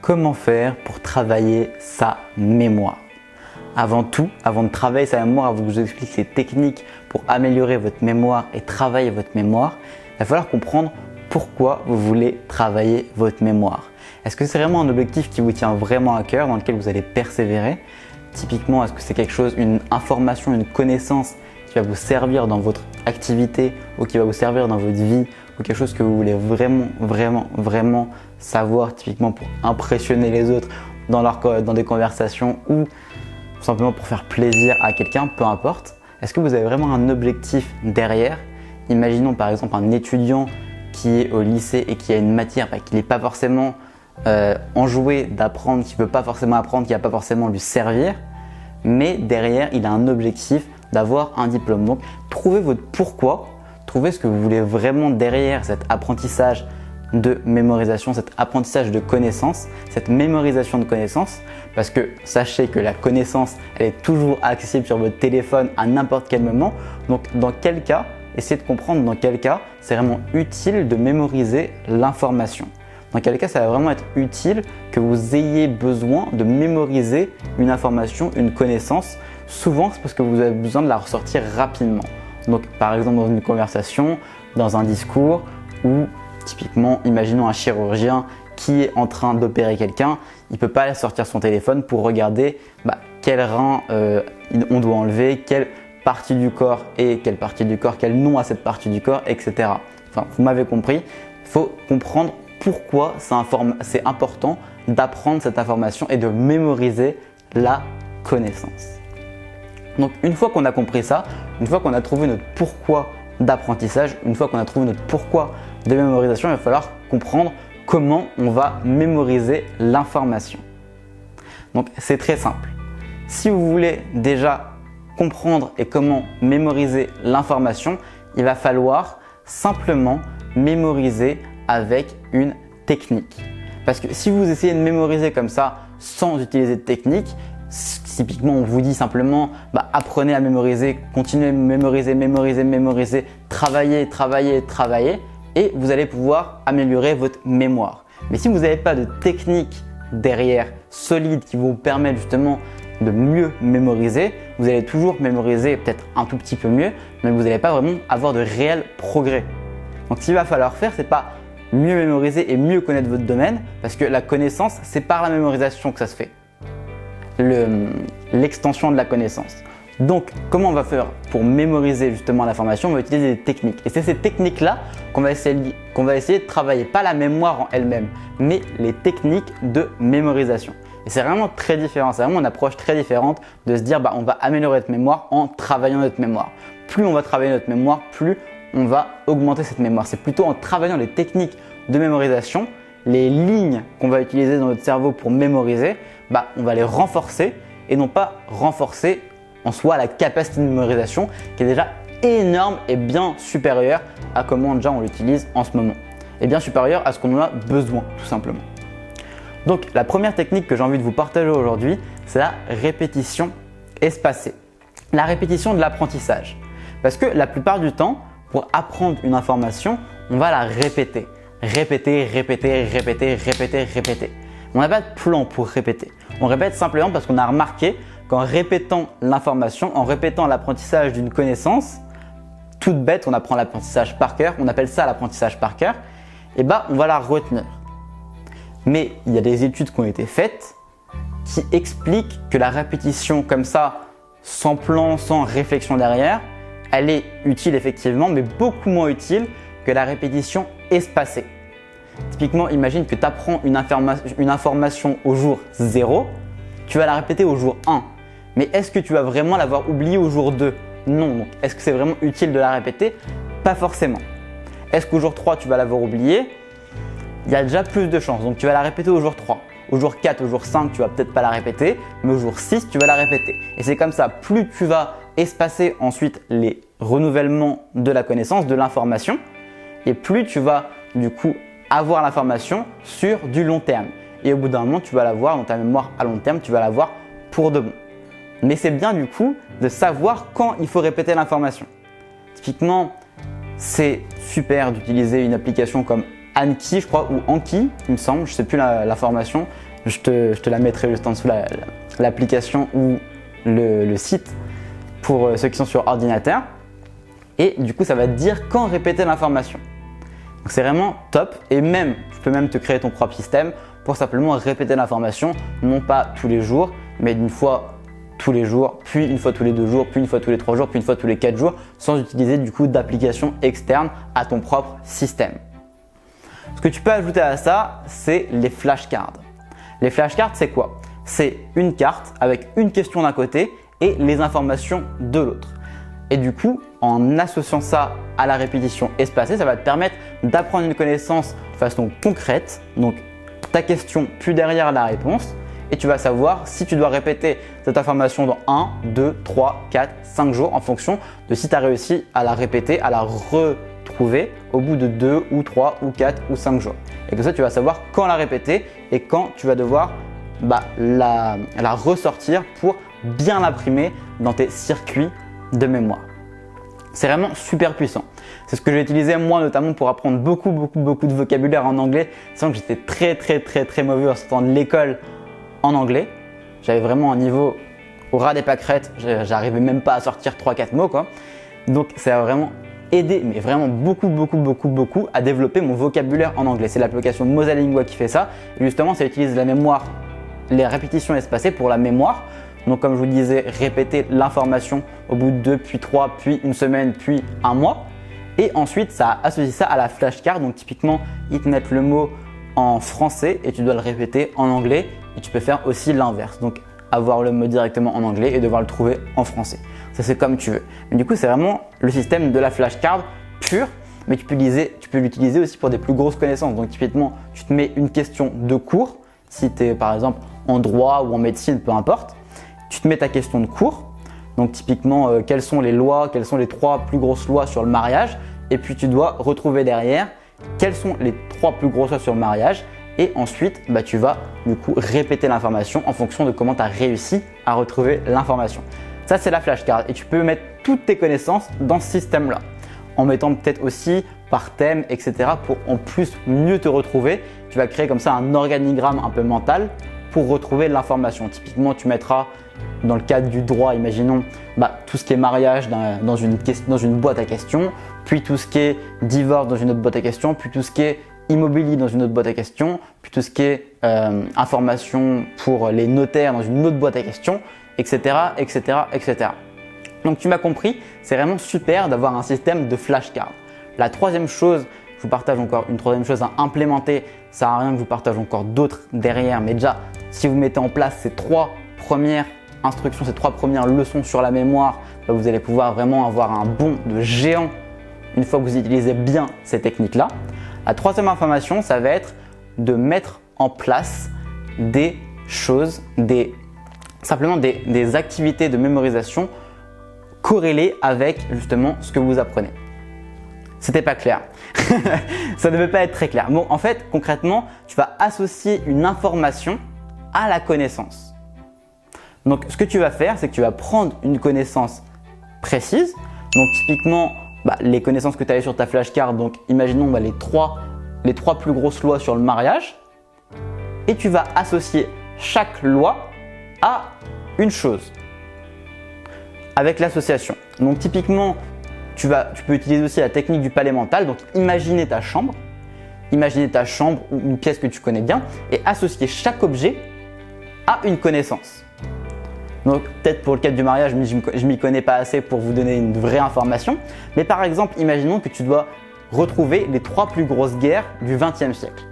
Comment faire pour travailler sa mémoire? Avant tout, avant de travailler sa mémoire, avant que je vous explique les techniques pour améliorer votre mémoire et travailler votre mémoire, il va falloir comprendre pourquoi vous voulez travailler votre mémoire. Est-ce que c'est vraiment un objectif qui vous tient vraiment à cœur, dans lequel vous allez persévérer? Typiquement, est-ce que c'est quelque chose, une information, une connaissance qui va vous servir dans votre activité ou qui va vous servir dans votre vie, ou quelque chose que vous voulez vraiment savoir, typiquement pour impressionner les autres dans des conversations ou tout simplement pour faire plaisir à quelqu'un, peu importe. Est-ce que vous avez vraiment un objectif derrière? Imaginons par exemple un étudiant qui est au lycée et qui a une matière qui n'est pas forcément enjoué d'apprendre, qui ne veut pas forcément apprendre, qui ne va pas forcément lui servir, mais derrière il a un objectif d'avoir un diplôme. Donc trouvez votre pourquoi, trouvez ce que vous voulez vraiment derrière cet apprentissage de mémorisation, cet apprentissage de connaissances, cette mémorisation de connaissances, parce que sachez que la connaissance elle est toujours accessible sur votre téléphone à n'importe quel moment. Donc dans quel cas, essayez de comprendre dans quel cas c'est vraiment utile de mémoriser l'information. Dans quel cas ça va vraiment être utile que vous ayez besoin de mémoriser une information, une connaissance. Souvent c'est parce que vous avez besoin de la ressortir rapidement. Donc par exemple dans une conversation, dans un discours ou typiquement imaginons un chirurgien qui est en train d'opérer quelqu'un, il ne peut pas sortir son téléphone pour regarder quel rein on doit enlever, quelle partie du corps et quelle partie du corps, quel nom a cette partie du corps, etc. Enfin, vous m'avez compris, il faut comprendre pourquoi c'est important d'apprendre cette information et de mémoriser la connaissance. Donc une fois qu'on a compris ça, une fois qu'on a trouvé notre pourquoi d'apprentissage, une fois qu'on a trouvé notre pourquoi de mémorisation, il va falloir comprendre comment on va mémoriser l'information. Donc c'est très simple. Si vous voulez déjà comprendre et comment mémoriser l'information, il va falloir simplement mémoriser avec une technique. Parce que si vous essayez de mémoriser comme ça sans utiliser de technique, typiquement on vous dit simplement apprenez à mémoriser, continuez à mémoriser, travaillez et vous allez pouvoir améliorer votre mémoire. Mais si vous n'avez pas de technique derrière solide qui vous permet justement de mieux mémoriser, vous allez toujours mémoriser peut-être un tout petit peu mieux, mais vous n'allez pas vraiment avoir de réel progrès. Donc ce qu'il va falloir faire, c'est pas mieux mémoriser et mieux connaître votre domaine, parce que la connaissance, c'est par la mémorisation que ça se fait. L'extension de la connaissance. Donc comment on va faire pour mémoriser justement l'information? On va utiliser des techniques. Et c'est ces techniques-là qu'on va essayer de travailler, pas la mémoire en elle-même, mais les techniques de mémorisation. Et c'est vraiment très différent, c'est vraiment une approche très différente de se dire on va améliorer notre mémoire en travaillant notre mémoire. Plus on va travailler notre mémoire, plus on va augmenter cette mémoire. C'est plutôt en travaillant les techniques de mémorisation, les lignes qu'on va utiliser dans notre cerveau pour mémoriser, on va les renforcer et non pas renforcer en soi la capacité de mémorisation qui est déjà énorme et bien supérieure à comment déjà on l'utilise en ce moment. Et bien supérieure à ce qu'on en a besoin tout simplement. Donc la première technique que j'ai envie de vous partager aujourd'hui, c'est la répétition espacée. La répétition de l'apprentissage. Parce que la plupart du temps, pour apprendre une information, on va la répéter. Répéter. On n'a pas de plan pour répéter. On répète simplement parce qu'on a remarqué qu'en répétant l'information, en répétant l'apprentissage d'une connaissance, toute bête, on apprend l'apprentissage par cœur, on appelle ça l'apprentissage par cœur, et on va la retenir. Mais il y a des études qui ont été faites qui expliquent que la répétition comme ça, sans plan, sans réflexion derrière, elle est utile effectivement, mais beaucoup moins utile que la répétition espacée. Typiquement, imagine que tu apprends une information au jour 0, tu vas la répéter au jour 1. Mais est-ce que tu vas vraiment l'avoir oubliée au jour 2? Non. Donc, est-ce que c'est vraiment utile de la répéter? Pas forcément. Est-ce qu'au jour 3, tu vas l'avoir oubliée? Il y a déjà plus de chances. Donc, tu vas la répéter au jour 3. Au jour 4, au jour 5, tu vas peut-être pas la répéter, mais au jour 6, tu vas la répéter. Et c'est comme ça, plus tu vas espacer ensuite les renouvellements de la connaissance, de l'information, et plus tu vas du coup avoir l'information sur du long terme. Et au bout d'un moment, tu vas l'avoir dans ta mémoire à long terme, tu vas l'avoir pour de bon. Mais c'est bien du coup de savoir quand il faut répéter l'information. Typiquement, c'est super d'utiliser une application comme Anki, je crois, ou Anki, il me semble, je ne sais plus la formation, Je te la mettrai juste en dessous, l'application ou le site pour ceux qui sont sur ordinateur. Et du coup, ça va te dire quand répéter l'information. Donc c'est vraiment top et même, tu peux même te créer ton propre système pour simplement répéter l'information, non pas tous les jours, mais une fois tous les jours, puis une fois tous les 2 jours, puis une fois tous les 3 jours, puis une fois tous les 4 jours, sans utiliser du coup d'application externe à ton propre système. Ce que tu peux ajouter à ça, c'est les flashcards. Les flashcards, c'est quoi? C'est une carte avec une question d'un côté et les informations de l'autre. Et du coup, en associant ça à la répétition espacée, ça va te permettre d'apprendre une connaissance de façon concrète. Donc, ta question, puis derrière la réponse. Et tu vas savoir si tu dois répéter cette information dans 1, 2, 3, 4, 5 jours en fonction de si tu as réussi à la répéter, à la retrouver au bout de 2 ou 3 ou 4 ou 5 jours. Et comme ça, tu vas savoir quand la répéter et quand tu vas devoir la ressortir pour bien l'imprimer dans tes circuits de mémoire. C'est vraiment super puissant. C'est ce que j'ai utilisé moi notamment pour apprendre beaucoup de vocabulaire en anglais, sachant que j'étais très mauvais en sortant de l'école en anglais. J'avais vraiment un niveau au ras des pâquerettes, j'arrivais même pas à sortir 3-4 mots quoi. Donc ça a vraiment aidé, mais vraiment beaucoup à développer mon vocabulaire en anglais. C'est l'application Mosalingua qui fait ça. Et justement, ça utilise la mémoire, les répétitions espacées pour la mémoire. Donc comme je vous disais, répéter l'information au bout de 2, puis 3, puis une semaine, puis un mois. Et ensuite, ça associe ça à la flashcard. Donc typiquement, ils te mettent le mot en français et tu dois le répéter en anglais. Et tu peux faire aussi l'inverse. Donc avoir le mot directement en anglais et devoir le trouver en français. Ça c'est comme tu veux. Mais du coup, c'est vraiment le système de la flashcard pure. Mais tu peux l'utiliser aussi pour des plus grosses connaissances. Donc typiquement, tu te mets une question de cours. Si tu es par exemple en droit ou en médecine, peu importe. Tu te mets ta question de cours, donc typiquement quelles sont les lois, quelles sont les 3 plus grosses lois sur le mariage, et puis tu dois retrouver derrière quelles sont les 3 plus grosses lois sur le mariage, et ensuite tu vas du coup répéter l'information en fonction de comment tu as réussi à retrouver l'information. Ça c'est la flashcard et tu peux mettre toutes tes connaissances dans ce système-là, en mettant peut-être aussi par thème, etc. pour en plus mieux te retrouver. Tu vas créer comme ça un organigramme un peu mental pour retrouver l'information. Typiquement, tu mettras dans le cadre du droit, imaginons tout ce qui est mariage dans une boîte à questions, puis tout ce qui est divorce dans une autre boîte à questions, puis tout ce qui est immobilier dans une autre boîte à questions, puis tout ce qui est information pour les notaires dans une autre boîte à questions, etc. Donc tu m'as compris, c'est vraiment super d'avoir un système de flashcards. La troisième chose, je vous partage encore une troisième chose à implémenter, ça sert à rien que je vous partage encore d'autres derrière, mais déjà si vous mettez en place ces 3 premières instructions, ces 3 premières leçons sur la mémoire, vous allez pouvoir vraiment avoir un bond de géant une fois que vous utilisez bien ces techniques-là. La troisième information, ça va être de mettre en place des choses, simplement des activités de mémorisation corrélées avec justement ce que vous apprenez. C'était pas clair. Ça ne devait pas être très clair. Bon, en fait, concrètement, tu vas associer une information à la connaissance. Donc, ce que tu vas faire, c'est que tu vas prendre une connaissance précise. Donc, typiquement, les connaissances que tu avais sur ta flashcard. Donc, imaginons les trois plus grosses lois sur le mariage. Et tu vas associer chaque loi à une chose avec l'association. Donc, typiquement, tu peux utiliser aussi la technique du palais mental. Donc, imaginer ta chambre ou une pièce que tu connais bien et associer chaque objet à une connaissance. Donc, peut-être pour le cadre du mariage, je m'y connais pas assez pour vous donner une vraie information. Mais par exemple, imaginons que tu dois retrouver les 3 plus grosses guerres du XXe siècle.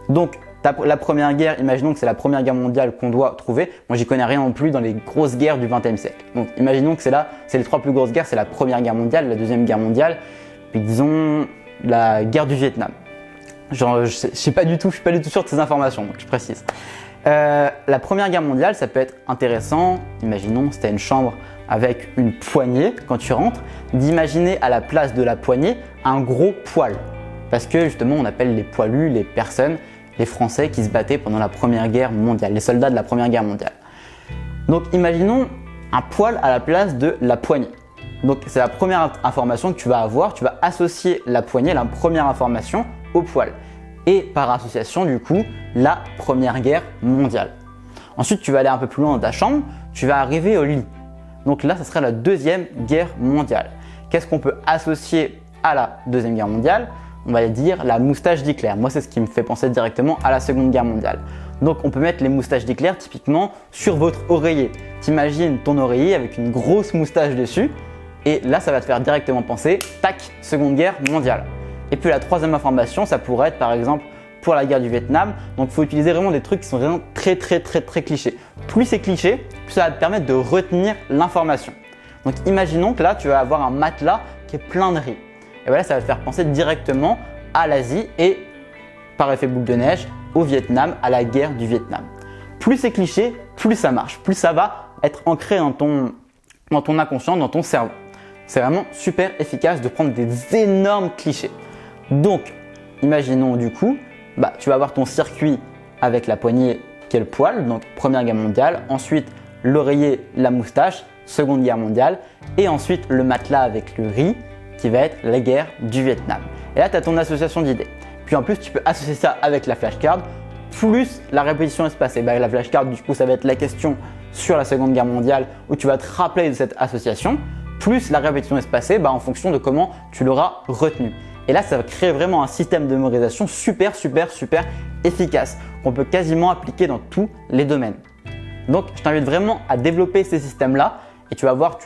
Donc, la première guerre, imaginons que c'est la première guerre mondiale qu'on doit trouver. Moi, j'y connais rien non plus dans les grosses guerres du XXe siècle. Donc, imaginons que c'est les 3 plus grosses guerres, c'est la première guerre mondiale, la deuxième guerre mondiale, puis disons la guerre du Vietnam. Genre, je suis pas du tout sûr de ces informations, donc je précise. La première guerre mondiale, ça peut être intéressant. Imaginons, c'était une chambre avec une poignée quand tu rentres, d'imaginer à la place de la poignée un gros poêle. Parce que justement, on appelle les poilus les personnes, les Français qui se battaient pendant la Première Guerre mondiale, les soldats de la Première Guerre mondiale. Donc imaginons un poêle à la place de la poignée. Donc c'est la première information que tu vas avoir, tu vas associer la poignée, la première information, au poêle. et par association du coup la Première Guerre mondiale. Ensuite, tu vas aller un peu plus loin dans ta chambre, tu vas arriver au lit. Donc là, ça serait la Deuxième Guerre mondiale. Qu'est-ce qu'on peut associer à la Deuxième Guerre mondiale? On va dire la moustache d'Hitler. Moi, c'est ce qui me fait penser directement à la Seconde Guerre mondiale. Donc, on peut mettre les moustaches d'Hitler typiquement sur votre oreiller. T'imagines ton oreiller avec une grosse moustache dessus et là, ça va te faire directement penser, tac, Seconde Guerre mondiale. Et puis la troisième information, ça pourrait être par exemple pour la guerre du Vietnam. Donc, il faut utiliser vraiment des trucs qui sont vraiment très clichés. Plus c'est cliché, plus ça va te permettre de retenir l'information. Donc, imaginons que là, tu vas avoir un matelas qui est plein de riz. Et voilà, ça va te faire penser directement à l'Asie et par effet boule de neige au Vietnam, à la guerre du Vietnam. Plus c'est cliché, plus ça marche, plus ça va être ancré dans ton inconscient, dans ton cerveau. C'est vraiment super efficace de prendre des énormes clichés. Donc, imaginons du coup, tu vas avoir ton circuit avec la poignée qui est le poil, donc Première Guerre mondiale, ensuite l'oreiller, la moustache, Seconde Guerre mondiale, et ensuite le matelas avec le riz qui va être la guerre du Vietnam. Et là, tu as ton association d'idées. Puis en plus, tu peux associer ça avec la flashcard, plus la répétition espacée. La flashcard, du coup, ça va être la question sur la Seconde Guerre mondiale où tu vas te rappeler de cette association, plus la répétition espacée en fonction de comment tu l'auras retenu. Et là, ça va créer vraiment un système de mémorisation super efficace qu'on peut quasiment appliquer dans tous les domaines. Donc, je t'invite vraiment à développer ces systèmes-là et tu vas voir,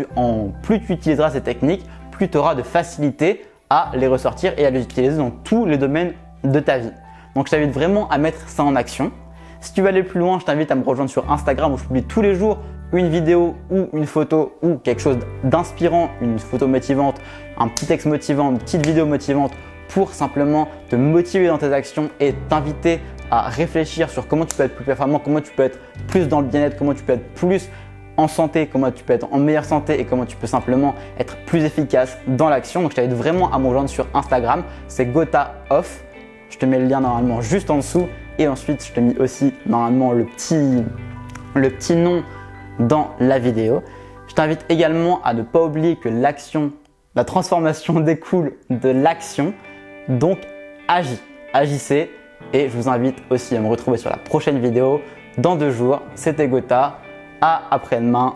plus tu utiliseras ces techniques, plus tu auras de facilité à les ressortir et à les utiliser dans tous les domaines de ta vie. Donc, je t'invite vraiment à mettre ça en action. Si tu veux aller plus loin, je t'invite à me rejoindre sur Instagram où je publie tous les jours une vidéo ou une photo ou quelque chose d'inspirant, une photo motivante, un petit texte motivant, une petite vidéo motivante pour simplement te motiver dans tes actions et t'inviter à réfléchir sur comment tu peux être plus performant, comment tu peux être plus dans le bien-être, comment tu peux être plus en santé, comment tu peux être en meilleure santé et comment tu peux simplement être plus efficace dans l'action. Donc, je t'invite vraiment à me rejoindre sur Instagram, c'est GothaOff. Je te mets le lien normalement juste en dessous et ensuite je te mets aussi normalement le petit nom dans la vidéo. Je t'invite également à ne pas oublier que la transformation découle de l'action. Donc, agissez et je vous invite aussi à me retrouver sur la prochaine vidéo dans 2 jours. C'était Gotha, à après-demain.